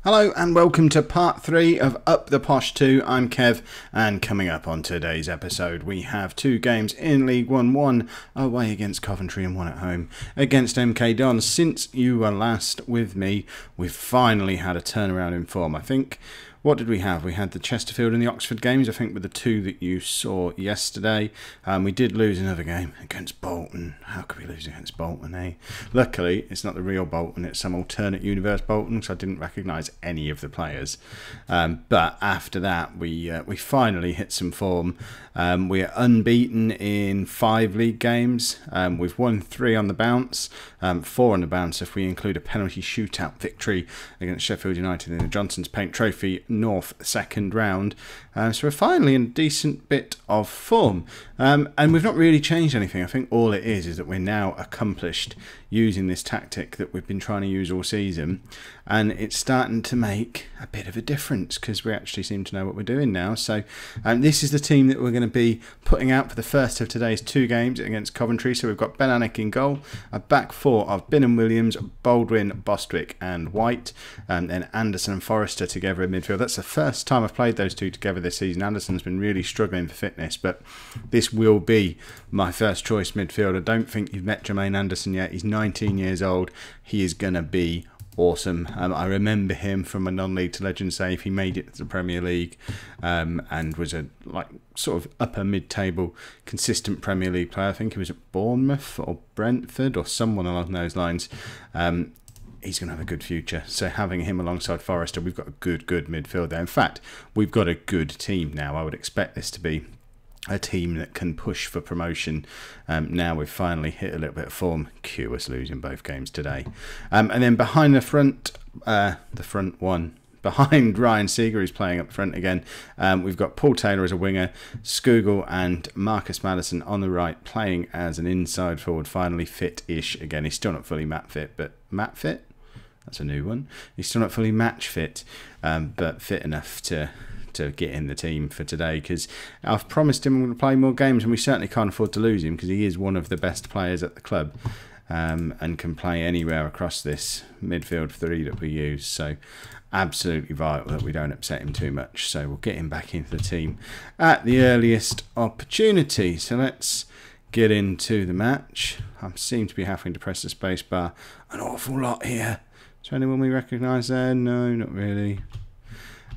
Hello and welcome to part 3 of Up the Posh 2. I'm Kev, and coming up on today's episode we have 2 games in League 1 away against Coventry and 1 at home against MK Dons. Since you were last with me, we've finally had a turnaround in form. I think, what did we have? We had the Chesterfield and the Oxford games, I think, were the 2 that you saw yesterday. We did lose another game against Bolton. How could we lose against Bolton, eh? Luckily, it's not the real Bolton, it's some alternate universe Bolton, so I didn't recognise any of the players. But after that, we finally hit some form. We are unbeaten in 5 league games. We've won 3 on the bounce, 4 on the bounce if we include a penalty shootout victory against Sheffield United in the Johnson's Paint Trophy North second round. So we're finally in a decent bit of form. And we've not really changed anything. I think all it is that we're now accomplished using this tactic that we've been trying to use all season, and it's starting to make a bit of a difference because we actually seem to know what we're doing now. So this is the team that we're going to be putting out for the first of today's 2 games against Coventry. So we've got Ben Alnwick in goal, a back 4 of Binham Williams, Baldwin, Bostwick and White, and then Anderson and Forrester together in midfield. That's the first time I've played those 2 together this season. Anderson's been really struggling for fitness, but this will be my first choice midfield. I don't think you've met Jermaine Anderson yet. He's 19 years old. He is going to be awesome. I remember him from a non-league to legend save. He made it to the Premier League and was a sort of upper mid-table consistent Premier League player. I think he was at Bournemouth or Brentford or someone along those lines. He's going to have a good future. So having him alongside Forrester, we've got a good midfield there. In fact, we've got a good team now. I would expect this to be a team that can push for promotion. Now we've finally hit a little bit of form. Cue us losing both games today. And then behind the front one, behind Ryan Seeger, who's playing up front again, we've got Paul Taylor as a winger, Skugel and Marcus Maddison on the right, playing as an inside forward, finally fit-ish. Again, he's still not fully mat fit, but mat fit? That's a new one. He's still not fully match fit, but fit enough to get in the team for today, because I've promised him I'm going to play more games, and we certainly can't afford to lose him because he is one of the best players at the club, and can play anywhere across this midfield 3 that we use. So absolutely vital that we don't upset him too much. So we'll get him back into the team at the earliest opportunity. So let's get into the match. I seem to be having to press the space bar an awful lot here. Is there anyone we recognise there? No, not really.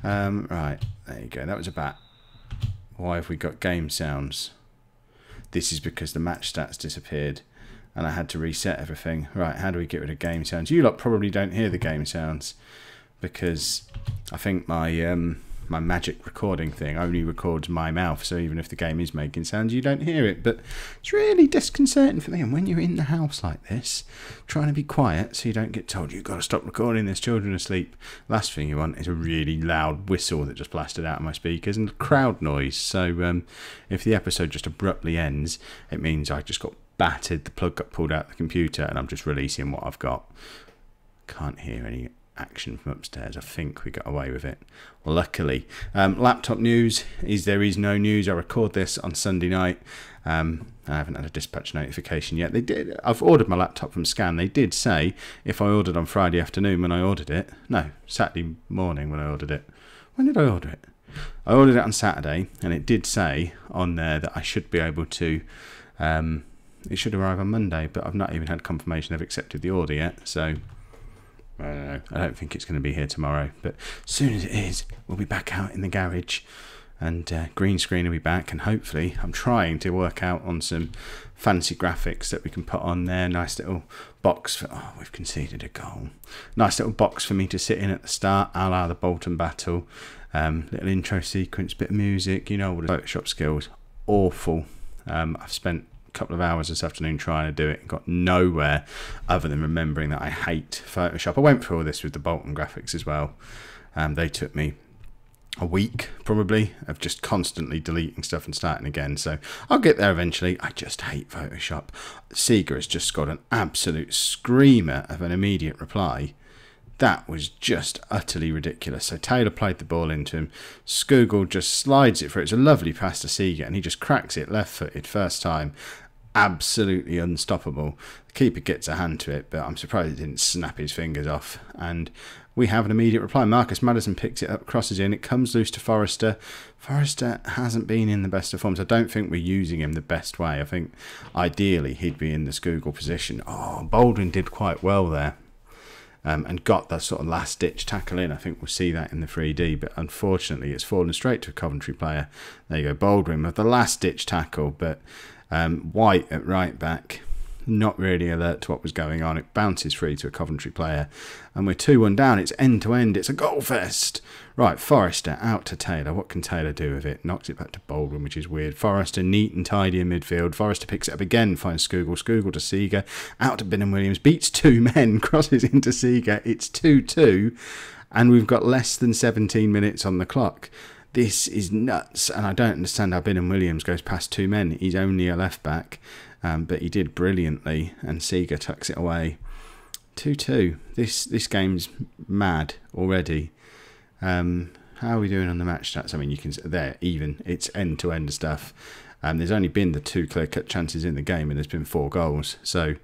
Right, there you go. That was a bat. Why have we got game sounds? This is because the match stats disappeared and I had to reset everything. Right, how do we get rid of game sounds? You lot probably don't hear the game sounds because I think my my magic recording thing only records my mouth, so even if the game is making sounds you don't hear it. But it's really disconcerting for me, and when you're in the house like this trying to be quiet so you don't get told you've got to stop recording, there's children asleep, last thing you want is a really loud whistle that just blasted out of my speakers and crowd noise. So if the episode just abruptly ends, it means I just got battered, the plug got pulled out of the computer and I'm just releasing what I've got. Can't hear any action from upstairs. I think we got away with it, luckily. Laptop news is there is no news. I record this on Sunday night. I haven't had a dispatch notification yet. I've ordered my laptop from Scan. They did say if I ordered on Friday afternoon when I ordered it, no, Saturday morning when I ordered it. When did I order it? I ordered it on Saturday, and it did say on there that I should be able to it should arrive on Monday, but I've not even had confirmation they've accepted the order yet, so I don't know. I don't think it's going to be here tomorrow, but as soon as it is, we'll be back out in the garage, and green screen will be back, and hopefully I'm trying to work out on some fancy graphics that we can put on there. Nice little box for, oh, we've conceded a goal. Nice little box for me to sit in at the start, a la the Bolton battle. Little intro sequence, bit of music, you know, all the Photoshop skills. Awful. I've spent couple of hours this afternoon trying to do it and got nowhere other than remembering that I hate Photoshop. I went through all this with the Bolton graphics as well. They took me a week probably of just constantly deleting stuff and starting again, so I'll get there eventually. I just hate Photoshop. Seeger has just got an absolute screamer of an immediate reply. That was just utterly ridiculous. So Taylor played the ball into him. Skugel just slides it for it. It's a lovely pass to Seeger, and he just cracks it left-footed first time. Absolutely unstoppable. The keeper gets a hand to it, but I'm surprised he didn't snap his fingers off. And we have an immediate reply. Marcus Maddison picks it up, crosses in, it comes loose to Forrester. Forrester hasn't been in the best of forms. I don't think we're using him the best way. I think ideally he'd be in the Scougall position. Oh, Baldwin did quite well there. And got that sort of last-ditch tackle in. I think we'll see that in the 3D, but unfortunately it's fallen straight to a Coventry player. There you go, Baldwin with the last-ditch tackle, but White at right back, not really alert to what was going on. It bounces free to a Coventry player, and we're 2-1 down. It's end-to-end. It's a goal fest. Right, Forrester out to Taylor. What can Taylor do with it? Knocks it back to Baldwin, which is weird. Forrester neat and tidy in midfield. Forrester picks it up again, finds Scougall. Scougall to Seeger. Out to Bingham Williams. Beats two men. Crosses into Seeger. It's 2-2, and we've got less than 17 minutes on the clock. This is nuts, and I don't understand how Bingham Williams goes past two men. He's only a left back. But he did brilliantly, and Seeger tucks it away. 2-2. This game's mad already. How are we doing on the match stats? I mean, you can there even. It's end-to-end stuff. There's only been the 2 clear-cut chances in the game, and there's been 4 goals. So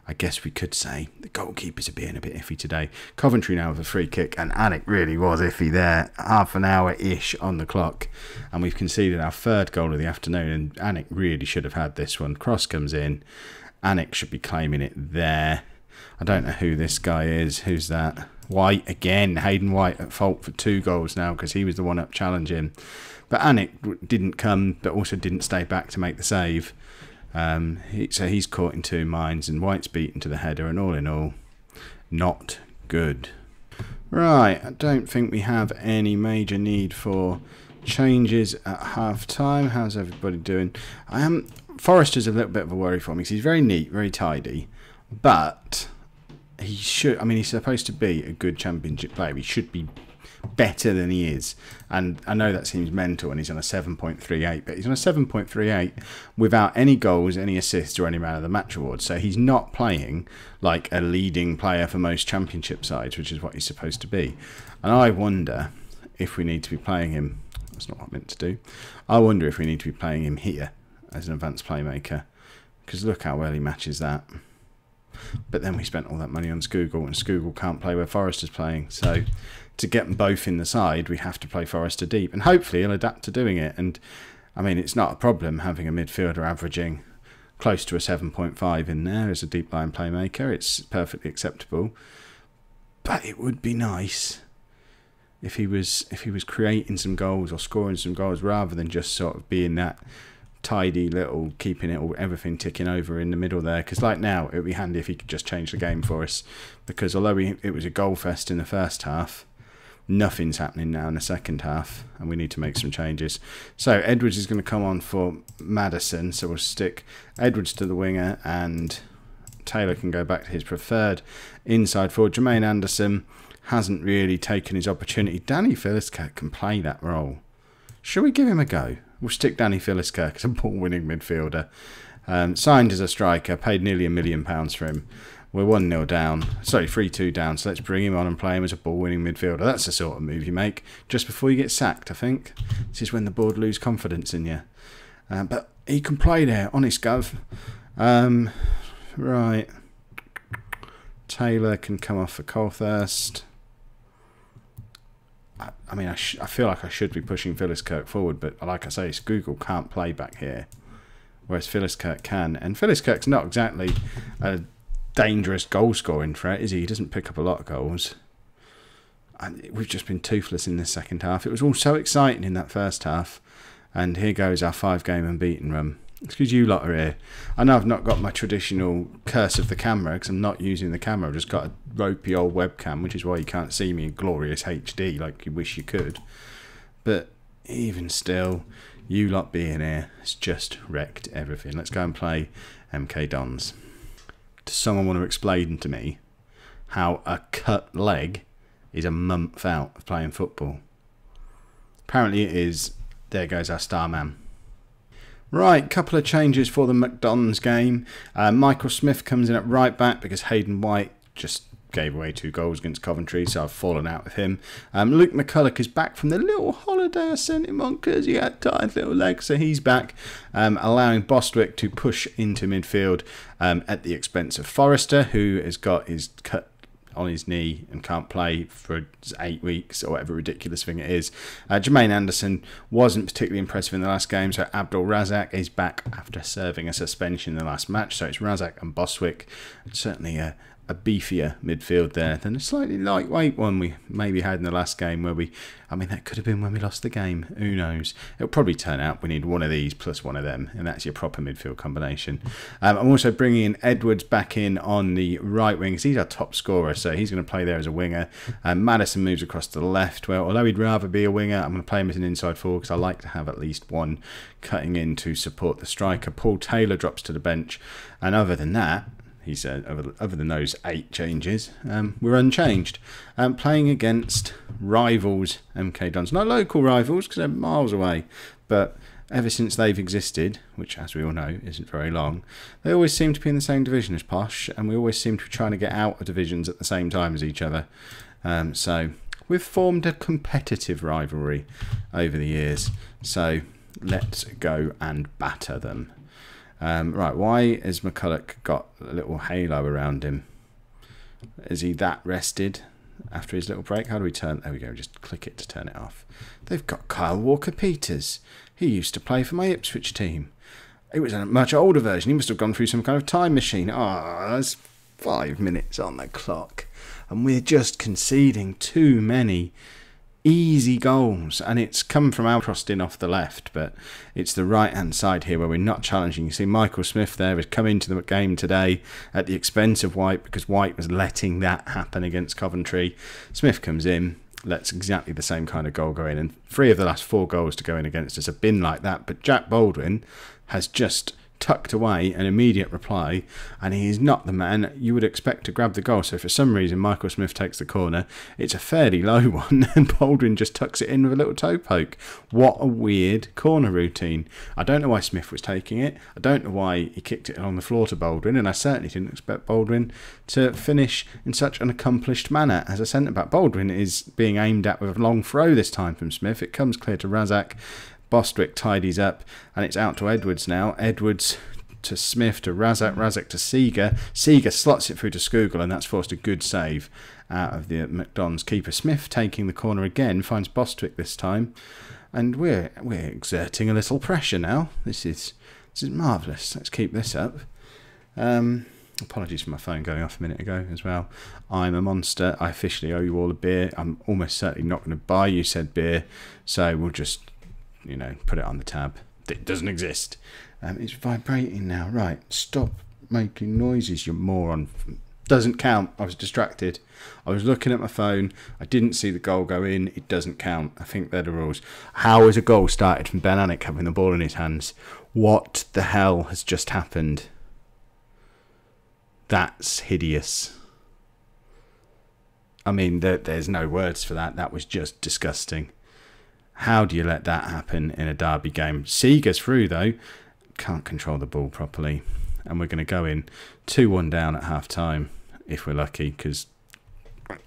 I guess we could say the goalkeepers are being a bit iffy today. Coventry now with a free kick, and Anik really was iffy there. Half an hour-ish on the clock, and we've conceded our 3rd goal of the afternoon, and Anik really should have had this one. Cross comes in. Anik should be claiming it there. I don't know who this guy is. Who's that? White again. Hayden White at fault for 2 goals now because he was the one up challenging. But Anik didn't come, but also didn't stay back to make the save. So he's caught in 2 minds, and White's beaten to the header, and all in all, not good. Right, I don't think we have any major need for changes at half time. How's everybody doing? Forrester's a little bit of a worry for me because he's very neat, very tidy, but he should. I mean, he's supposed to be a good championship player. He should be better than he is, and I know that seems mental, and he's on a 7.38, but he's on a 7.38 without any goals, any assists, or any man of the match awards. So he's not playing like a leading player for most championship sides, which is what he's supposed to be. And I wonder if we need to be playing him. That's not what I meant to do. I wonder if we need to be playing him here as an advanced playmaker, because look how well he matches that. But then we spent all that money on Scougall, and Scougall can't play where Forrester's playing. So to get them both in the side, we have to play Forrester deep. And hopefully he'll adapt to doing it. And, I mean, it's not a problem having a midfielder averaging close to a 7.5 in there as a deep line playmaker. It's perfectly acceptable. But it would be nice if he was creating some goals or scoring some goals rather than just sort of being that tidy little, keeping it all, everything ticking over in the middle there. Because like now, it would be handy if he could just change the game for us. Because although it was a goal fest in the first half, nothing's happening now in the second half, and we need to make some changes. So Edwards is going to come on for Maddison. So we'll stick Edwards to the winger, and Taylor can go back to his preferred inside forward. Jermaine Anderson hasn't really taken his opportunity. Danny Philliskirk can play that role. Should we give him a go? We'll stick Danny Philliskirk as a ball-winning midfielder. Signed as a striker, paid nearly £1 million for him. We're 1-0 down. Sorry, 3-2 down. So let's bring him on and play him as a ball-winning midfielder. That's the sort of move you make just before you get sacked, I think. This is when the board lose confidence in you. But he can play there, honest gov. Right. Taylor can come off for Colthurst. I mean, I feel like I should be pushing Philliskirk forward, but like I say, Scougall can't play back here, whereas Philliskirk can. And Philliskirk's not exactly a dangerous goal-scoring threat, is he? He doesn't pick up a lot of goals. And we've just been toothless in this second half. It was all so exciting in that first half, and here goes our 5-game unbeaten run. Excuse you lot are here. I know I've not got my traditional curse of the camera because I'm not using the camera. I've just got a ropey old webcam, which is why you can't see me in glorious HD like you wish you could. But even still, you lot being here has just wrecked everything. Let's go and play MK Dons. Does someone want to explain to me how a cut leg is a month out of playing football? Apparently it is. There goes our star man. Right, couple of changes for the McDonald's game. Michael Smith comes in at right back because Hayden White just gave away 2 goals against Coventry, so I've fallen out with him. Luke McCulloch is back from the little holiday I sent him on because he had tired little legs, so he's back, allowing Bostwick to push into midfield at the expense of Forrester, who has got his cut on his knee and can't play for 8 weeks or whatever ridiculous thing it is. Jermaine Anderson wasn't particularly impressive in the last game, so Abdul Razak is back after serving a suspension in the last match. So it's Razak and Bostwick. Certainly a beefier midfield there than a slightly lightweight one we maybe had in the last game where that could have been when we lost the game. Who knows? It'll probably turn out we need one of these plus one of them, and that's your proper midfield combination. I'm also bringing in Edwards back in on the right wing because he's our top scorer, so he's going to play there as a winger. Maddison moves across to the left. Well, although he'd rather be a winger, I'm going to play him as an inside forward because I like to have at least one cutting in to support the striker. Paul Taylor drops to the bench, and other than that, he said, other than those 8 changes, we're unchanged. Playing against rivals, MK Dons. Not local rivals, because they're miles away, but ever since they've existed, which, as we all know, isn't very long, they always seem to be in the same division as POSH, and we always seem to be trying to get out of divisions at the same time as each other. So we've formed a competitive rivalry over the years. So let's go and batter them. Right, why has McCulloch got a little halo around him? Is he that rested after his little break? How do we turn? There we go, just click it to turn it off. They've got Kyle Walker-Peters. He used to play for my Ipswich team. It was a much older version. He must have gone through some kind of time machine. There's 5 minutes on the clock. And we're just conceding too many easy goals, and it's come from Alcrostin off the left, but it's the right hand side here where we're not challenging. You see Michael Smith there has come into the game today at the expense of White because White was letting that happen against Coventry. Smith comes in, lets exactly the same kind of goal go in, and 3 of the last 4 goals to go in against us have been like that. But Jack Baldwin has just tucked away an immediate reply, and he is not the man you would expect to grab the goal. So for some reason Michael Smith takes the corner. It's a fairly low one and Baldwin just tucks it in with a little toe poke. What a weird corner routine. I don't know why Smith was taking it. I don't know why he kicked it on the floor to Baldwin, and I certainly didn't expect Baldwin to finish in such an accomplished manner as a centre-back. Baldwin is being aimed at with a long throw this time from Smith. It comes clear to Razak. Bostwick tidies up, and it's out to Edwards now. Edwards to Smith to Razak, Razak to Seeger. Seeger slots it through to Skugel, and that's forced a good save out of the McDonald's keeper. Smith taking the corner again, finds Bostwick this time, and we're exerting a little pressure now. This is marvellous. Let's keep this up. Apologies for my phone going off a minute ago as well. I'm a monster. I officially owe you all a beer. I'm almost certainly not going to buy you said beer, so we'll just put it on the tab. It doesn't exist. It's vibrating now. Right, stop making noises, you moron. Doesn't count. I was distracted. I was looking at my phone. I didn't see the goal go in. It doesn't count. I think they're the rules. How is a goal started from Ben Anik having the ball in his hands? What the hell has just happened? That's hideous. I mean, there's no words for that. That was just disgusting. How do you let that happen in a derby game? Seeger's through though. Can't control the ball properly. And we're going to go in 2-1 down at half time if we're lucky, because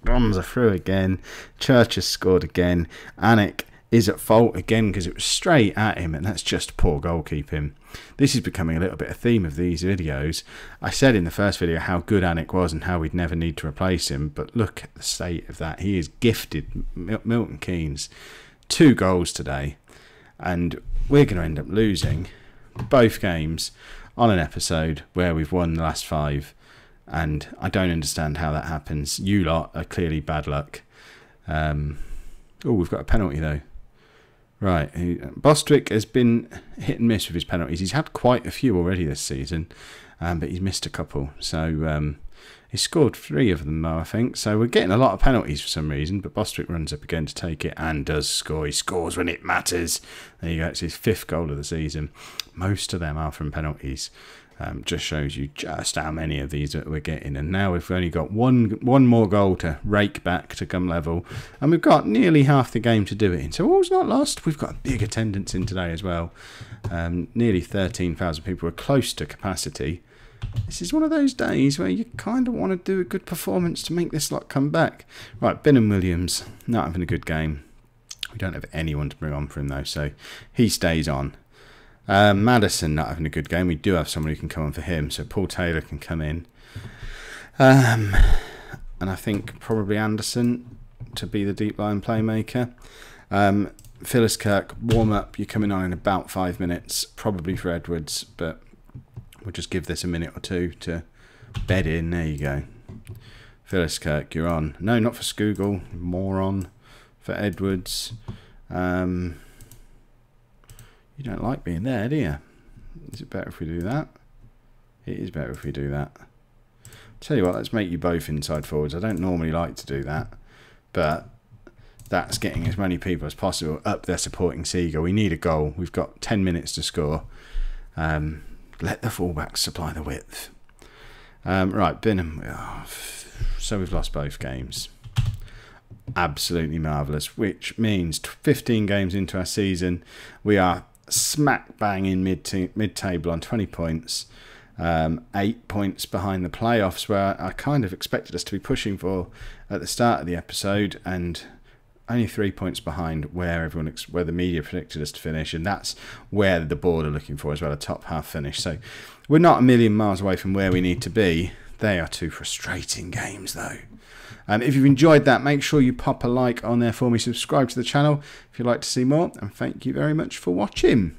Roms are through again. Church has scored again. Anik is at fault again because it was straight at him, and that's just poor goalkeeping. This is becoming a little bit a theme of these videos. I said in the first video how good Anik was and how we'd never need to replace him, but look at the state of that. He is gifted. Milton Keynes 2 goals today, and we're going to end up losing both games on an episode where we've won the last 5, and I don't understand how that happens. You lot are clearly bad luck. We've got a penalty though. Right, Bostwick has been hit and miss with his penalties. He's had quite a few already this season, but he's missed a couple. So he scored 3 of them though, I think. So we're getting a lot of penalties for some reason, but Bostwick runs up again to take it and does score. He scores when it matters. There you go, it's his 5th goal of the season. Most of them are from penalties. Just shows you just how many of these that we're getting. And now we've only got one more goal to rake back to come level, and we've got nearly half the game to do it in. So all's not lost. We've got a big attendance in today as well. Nearly 13,000 people. We're close to capacity. This is one of those days where you kind of want to do a good performance to make this lot come back. Right, Binham Williams not having a good game. We don't have anyone to bring on for him though, so he stays on. Maddison not having a good game. We do have someone who can come on for him, so Paul Taylor can come in. and I think probably Anderson to be the deep line playmaker. Phyllis Kirk, warm up, you're coming on in about 5 minutes, probably for Edwards, but we'll just give this a minute or two to bed in. There you go. Phyllis Kirk, you're on. No, not for Skugel, moron. For Edwards. You don't like being there, do you? Is it better if we do that? It is better if we do that. Tell you what, let's make you both inside forwards. I don't normally like to do that, but that's getting as many people as possible up there supporting Seagull. We need a goal. We've got 10 minutes to score. Let the fullbacks supply the width. Right, Binham. Oh, so we've lost both games. Absolutely marvellous, which means 15 games into our season, we are smack bang in mid-table on 20 points. 8 points behind the playoffs, where I kind of expected us to be pushing for at the start of the episode, and only 3 points behind where where the media predicted us to finish, and that's where the board are looking for as well, a top half finish. So we're not a million miles away from where we need to be. They are two frustrating games though. If you've enjoyed that, make sure you pop a like on there for me, subscribe to the channel if you'd like to see more, and thank you very much for watching.